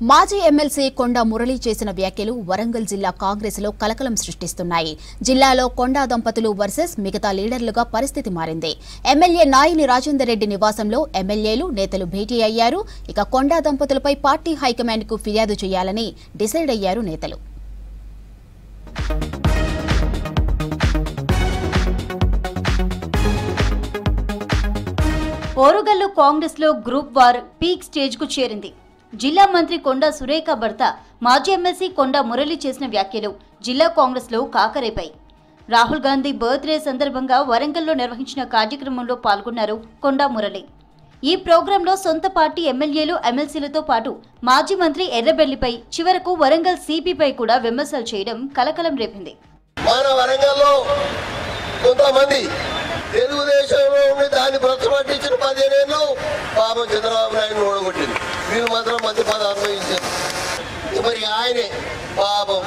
మాజీ ఎమ్మెల్సీ కొండా మురళి చేసిన వ్యాఖ్యలు వరంగల్ జిల్లా కాంగ్రెస్లో కలకలం సృష్టిస్తున్నాయి. జిల్లాలో కొండా దంపతులు వర్సెస్ మిగతా లీడర్లుగా పరిస్థితి మారింది. ఎమ్మెల్యే నాయిని రాజేందర్ రెడ్డి నివాసంలో ఎమ్మెల్యేలు నేతలు భేటీ అయ్యారు. ఇక కొండా దంపతులపై పార్టీ హైకమాండ్కు ఫిర్యాదు చేయాలని డిసైడ్ అయ్యారు నేతలు. ఓరుగల్లు కాంగ్రెస్ లో గ్రూప్ వార్ పీక్ స్టేజ్ కు చేరింది. జిల్లా మంత్రి కొండా సురేఖ భర్త మాజీ ఎమ్మెల్సీ కొండా మురళి చేసిన వ్యాఖ్యలు జిల్లా కాంగ్రెస్ లో కాకరేపాయి. రాహుల్ గాంధీ బర్త్డే సందర్భంగా వరంగల్లో నిర్వహించిన కార్యక్రమంలో పాల్గొన్నారు కొండా మురళి. ఈ ప్రోగ్రాంలో సొంత పార్టీ ఎమ్మెల్యేలు ఎమ్మెల్సీలతో పాటు మాజీ మంత్రి ఎర్రబెల్లిపై చివరకు వరంగల్ సిపిపై కూడా విమర్శలు చేయడం కలకలం రేపింది. తెలుగుదేశంలో ఉండి దాన్ని ప్రతిపట్టించిన 15 ఏళ్ళు పాపం చంద్రబాబు నాయుడు ఓడగొట్టింది. మీరు మాత్రం మంత్రి పదవి అనుభవించారు. మరి ఆయనే పాపం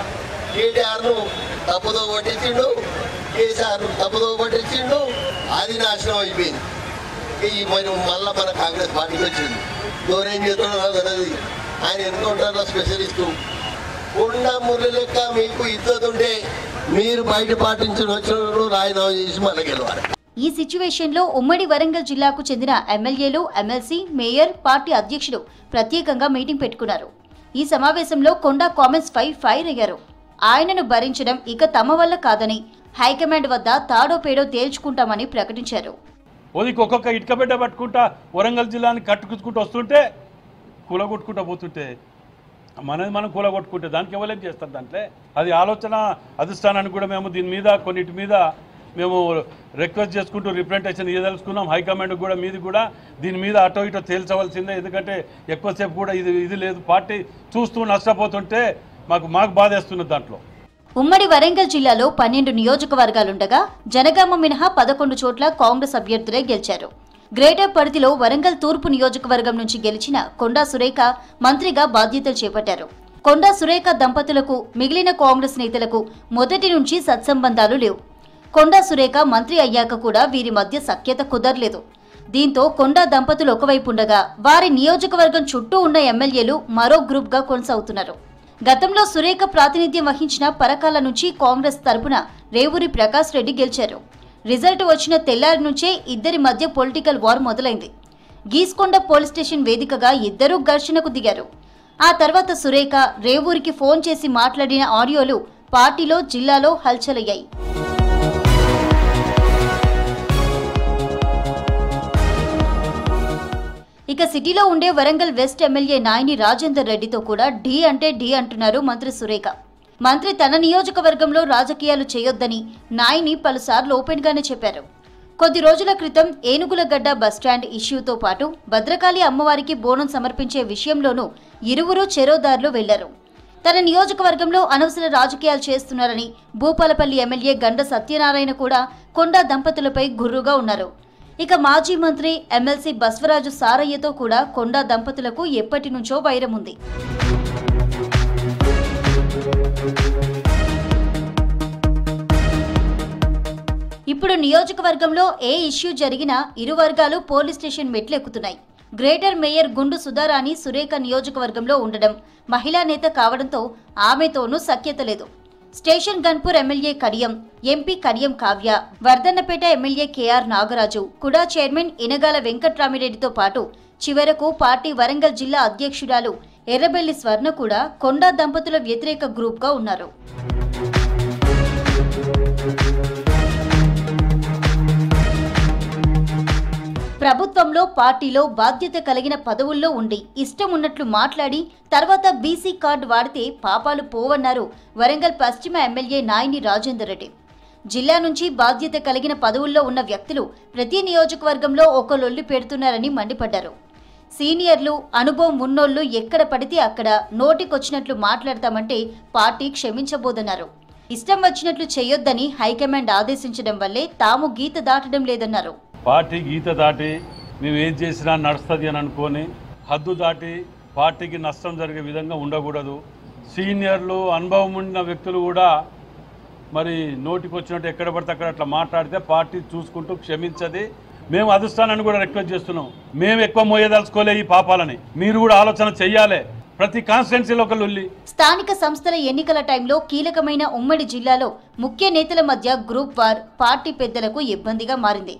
కేటీఆర్ను తప్పుదో పట్టించిండు, కేసీఆర్ను తప్పుదో పట్టించిండు. అది నాశనం అయిపోయింది. ఈ మరి మళ్ళా మన కాంగ్రెస్ పార్టీకి వచ్చింది. ఎవరేం చేస్తున్నారో తెలియదు. ఆయన ఎన్కౌంటర్లో స్పెషలిస్టు. కొండా మురళి లెక్క మీకు ఇద్దరుంటే మీరు బయట పాటించిన వచ్చిన రాజీనామా చేసి మళ్ళీ గెలవాలి. ఈ సిచ్యువేషన్ లో ఉమ్మడి వరంగల్ జిల్లాకు చెందిన ఎమ్మెల్యేలు, ఎమ్మెల్సీ, మేయర్, పార్టీ అధ్యక్షుడు ప్రత్యేకంగా మీటింగ్ పెట్టుకున్నారు. ఈ సమావేశంలో కొండా కామెంట్స్ పై ఫైర్ అయ్యారు. ఆయనను భరించడం ఇక తమ వల్ల కాదని హైకమాండ్ వద్ద తాడో పేడో తేల్చుకుంటామని ప్రకటించారు. ఒక్కొక్క ఇటుక బిడ్డ పట్టుకుంటా వరంగల్ జిల్లాని కట్టుకుంటూ వస్తుంటే కూలగొట్టుకుంటూ పోతుంటే మనది మనం కూలగొట్టుకుంటే దానికి ఎవరేం చేస్తారు? దాంట్లో అది ఆలోచన అధిష్టానానికి కూడా మేము దీని మీద కొన్నిటి మీద మేము రిక్వెస్ట్ చేసుకుంటూ రిప్రజెంటేషన్ ఇవ్వదలుచుకున్నాం. హైకమాండ్ కూడా మీది కూడా దీని మీద అటో ఇటో తేల్చవలసిందే. ఎందుకంటే ఎక్కువసేపు కూడా ఇది లేదు. పార్టీ చూస్తూ నష్టపోతుంటే మాకు బాధేస్తున్నది. దాంట్లో ఉమ్మడి వరంగల్ జిల్లాలో 12 నియోజకవర్గాలుండగా జనగామ మినహా 11 చోట్ల కాంగ్రెస్ అభ్యర్థులే గెలిచారు. గ్రేటర్ పరిధిలో వరంగల్ తూర్పు నియోజకవర్గం నుంచి గెలిచిన కొండా సురేఖ మంత్రిగా బాధ్యతలు చేపట్టారు. కొండా సురేఖ దంపతులకు మిగిలిన కాంగ్రెస్ నేతలకు మొదటి నుంచి సత్సంబంధాలు లేవు. కొండా సురేఖ మంత్రి అయ్యాక కూడా వీరి మధ్య సఖ్యత కుదరలేదు. దీంతో కొండా దంపతులు ఒకవైపు ఉండగా వారి నియోజకవర్గం చుట్టూ ఉన్న ఎమ్మెల్యేలు మరో గ్రూప్ గా కొనసాగుతున్నారు. గతంలో సురేఖ ప్రాతినిధ్యం వహించిన పరకాల నుంచి కాంగ్రెస్ తరపున రేవూరి ప్రకాష్ రెడ్డి గెలిచారు. రిజల్ట్ వచ్చిన తెల్లారి నుంచే ఇద్దరి మధ్య పొలిటికల్ వార్ మొదలైంది. గీస్కొండ పోలీస్ స్టేషన్ వేదికగా ఇద్దరూ ఘర్షణకు దిగారు. ఆ తర్వాత సురేఖ రేవూరికి ఫోన్ చేసి మాట్లాడిన ఆడియోలు పార్టీలో, జిల్లాలో హల్చలయ్యాయి. ఇక సిటీలో ఉండే వరంగల్ వెస్ట్ ఎమ్మెల్యే నాయిని రాజేందర్ రెడ్డితో కూడా ఢీ అంటే ఢీ అంటున్నారు మంత్రి సురేఖ. మంత్రి తన నియోజకవర్గంలో రాజకీయాలు చేయొద్దని నాయిని పలుసార్లు ఓపెన్ గానే చెప్పారు. కొద్ది రోజుల క్రితం ఏనుగులగడ్డ బస్టాండ్ ఇష్యూతో పాటు భద్రకాళి అమ్మవారికి బోనం సమర్పించే విషయంలోనూ ఇరువురు చెరోదారులు వెళ్లారు. తన నియోజకవర్గంలో అనవసర రాజకీయాలు చేస్తున్నారని భూపాలపల్లి ఎమ్మెల్యే గండ సత్యనారాయణ కూడా కొండా దంపతులపై గుర్రుగా ఉన్నారు. ఇక మాజీ మంత్రి ఎమ్మెల్సీ బస్వరాజు సారయ్యతో కూడా కొండా దంపతులకు ఎప్పటి నుంచో వైరం ఉంది. ఇప్పుడు నియోజకవర్గంలో ఏ ఇష్యూ జరిగినా ఇరు వర్గాలు పోలీస్ స్టేషన్ మెట్లెక్కుతున్నాయి. గ్రేటర్ మేయర్ గుండు సుధారాణి సురేఖ నియోజకవర్గంలో ఉండడం, మహిళా నేత కావడంతో ఆమెతోనూ సఖ్యత లేదు. Station Ghanpur MLA Kadiyam, MP Kadiyam Kavya, Wardhannapet MLA KR Nagaraju, KUDA chairman Inagala వెంకట్రామిరెడ్డితో పాటు చివరకు పార్టీ వరంగల్ జిల్లా అధ్యక్షురాలు ఎర్రబెల్లి స్వర్ణ కూడా కొండా దంపతుల వ్యతిరేక గ్రూప్గా ఉన్నారు. ప్రభుత్వంలో, పార్టీలో బాధ్యత కలిగిన పదవుల్లో ఉండి ఇష్టం ఉన్నట్లు మాట్లాడి తర్వాత బీసీ కార్డు వాడితే పాపాలు పోవన్నారు వరంగల్ పశ్చిమ ఎమ్మెల్యే నాయిని రాజేందర్ రెడ్డి. జిల్లా నుంచి బాధ్యత కలిగిన పదవుల్లో ఉన్న వ్యక్తులు ప్రతి నియోజకవర్గంలో ఒక లొల్లి పెడుతున్నారని మండిపడ్డారు. సీనియర్లు, అనుభవం ఉన్నోళ్లు ఎక్కడ పడితే అక్కడ నోటికొచ్చినట్లు మాట్లాడతామంటే పార్టీ క్షమించబోదన్నారు. ఇష్టం వచ్చినట్లు చేయొద్దని హైకమాండ్ ఆదేశించడం వల్లే తాము గీత దాటడం లేదన్నారు. పార్టీ గీత దాటి మేము ఏం చేసినా నడుస్తుంది అని అనుకొని హద్దు దాటి పార్టీకి నష్టం జరిగే విధంగా ఉండకూడదు. సీనియర్లు, అనుభవం ఉన్న వ్యక్తులు కూడా మరి నోటికి వచ్చినట్టు ఎక్కడ పడితే అక్కడ అట్లా మాట్లాడితే పార్టీ చూసుకుంటూ క్షమించది. మేము అధిష్టానాన్ని కూడా రిక్వెస్ట్ చేస్తున్నాం. మేము ఎక్కువ మోయదలుచుకోలే ఈ పాపాలని. మీరు కూడా ఆలోచన చెయ్యాలి. ప్రతి కాన్స్టిట్యున్సీలో ఒక లొల్లి. స్థానిక సంస్థల ఎన్నికల టైంలో కీలకమైన ఉమ్మడి జిల్లాలో ముఖ్య నేతల మధ్య గ్రూప్ వార్ పార్టీ పెద్దలకు ఇబ్బందిగా మారింది.